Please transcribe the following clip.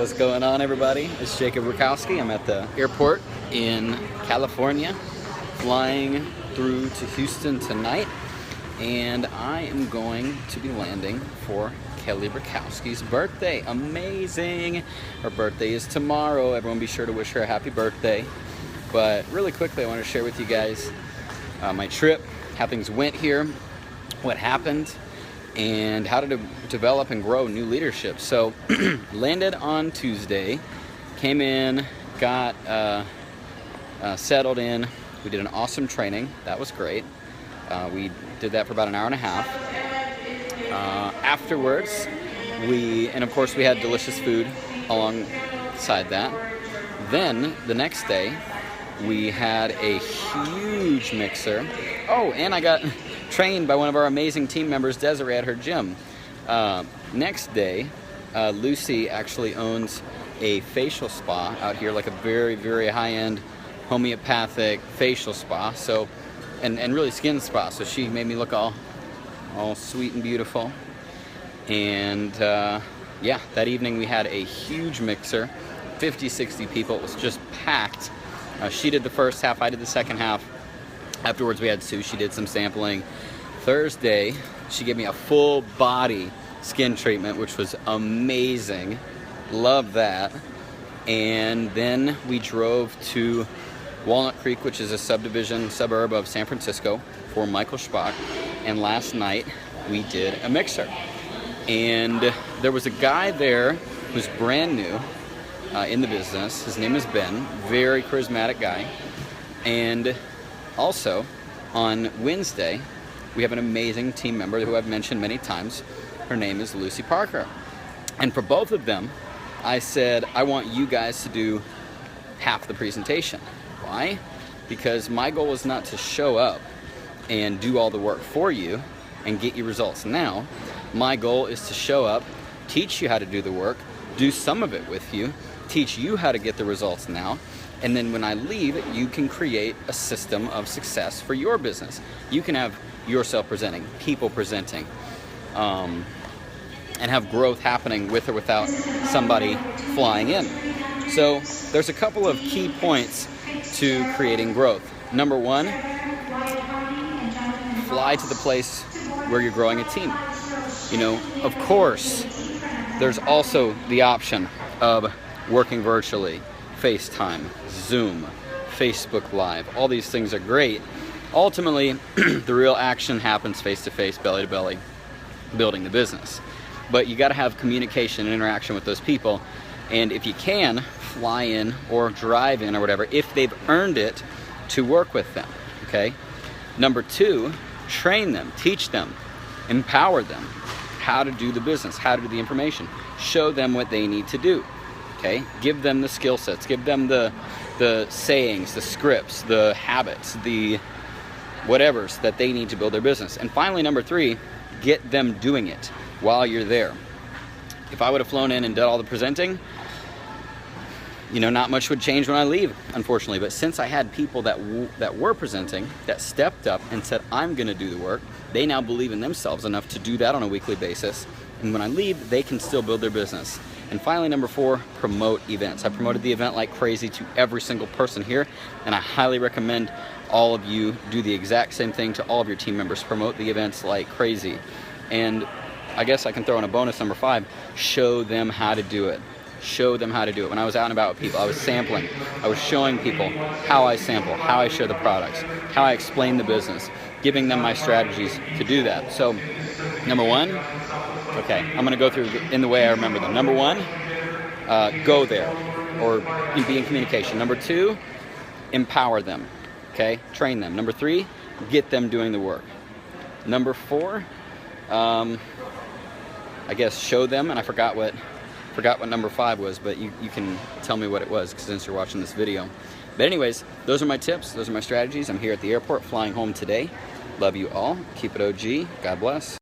What's going on, everybody? It's Jacob Rakowski. I'm at the airport in California, flying through to Houston tonight, and I am going to be landing for Kelly Rakowski's birthday. Amazing! Her birthday is tomorrow. Everyone be sure to wish her a happy birthday. But really quickly, I want to share with you guys my trip, how things went here, what happened, and how to develop and grow new leadership. So landed on Tuesday, came in, got settled in. We did an awesome training. That was great. We did that for about an hour and a half. Afterwards, and of course we had delicious food alongside that. Then the next day, we had a huge mixer. Oh, and I got trained by one of our amazing team members, Desiree, at her gym. Next day, Lucy actually owns a facial spa out here, like a very, very high-end homeopathic facial spa. So, and really skin spa. So she made me look all sweet and beautiful. And yeah, that evening we had a huge mixer, 50, 60 people. It was just packed. She did the first half, I did the second half. Afterwards we had sushi, did some sampling. Thursday, she gave me a full body skin treatment, which was amazing. Love that. And then we drove to Walnut Creek, which is a suburb of San Francisco, for Michael Spock. And last night we did a mixer. And there was a guy there who's brand new in the business. His name is Ben, very charismatic guy. And also on Wednesday, we have an amazing team member who I've mentioned many times. Her name is Lucy Parker. And for both of them, I said, I want you guys to do half the presentation. Why? Because my goal is not to show up and do all the work for you and get you results now. My goal is to show up, teach you how to do the work, do some of it with you, teach you how to get the results now, and then when I leave, you can create a system of success for your business. You can have yourself presenting, people presenting, and have growth happening with or without somebody flying in. So there's a couple of key points to creating growth. Number one, fly to the place where you're growing a team. You know, of course, there's also the option of working virtually, FaceTime, Zoom, Facebook Live. All these things are great. Ultimately, the real action happens face-to-face, belly-to-belly, building the business. But you got to have communication and interaction with those people. And if you can, fly in or drive in or whatever, if they've earned it, to work with them, okay? Number two, train them, teach them, empower them how to do the business, how to do the information. Show them what they need to do, okay? Give them the skill sets, give them the sayings, the scripts, the habits, the whatevers that they need to build their business. And finally, number three, get them doing it while you're there. If I would have flown in and done all the presenting, you know, not much would change when I leave, unfortunately. But since I had people that were presenting, that stepped up and said, I'm gonna do the work, they now believe in themselves enough to do that on a weekly basis. And when I leave, they can still build their business. And finally, number four, promote events. I promoted the event like crazy to every single person here, and I highly recommend all of you do the exact same thing to all of your team members. Promote the events like crazy. And I guess I can throw in a bonus, number five, show them how to do it. Show them how to do it. When I was out and about with people, I was sampling. I was showing people how I sample, how I share the products, how I explain the business, giving them my strategies to do that. So, number one, okay, I'm gonna go through in the way I remember them. Number one, go there, or be in communication. Number two, empower them, okay? Train them. Number three, get them doing the work. Number four, I guess show them, and I forgot what number five was, but you can tell me what it was since you're watching this video. But anyways, those are my tips, those are my strategies. I'm here at the airport flying home today. Love you all. Keep it OG. God bless.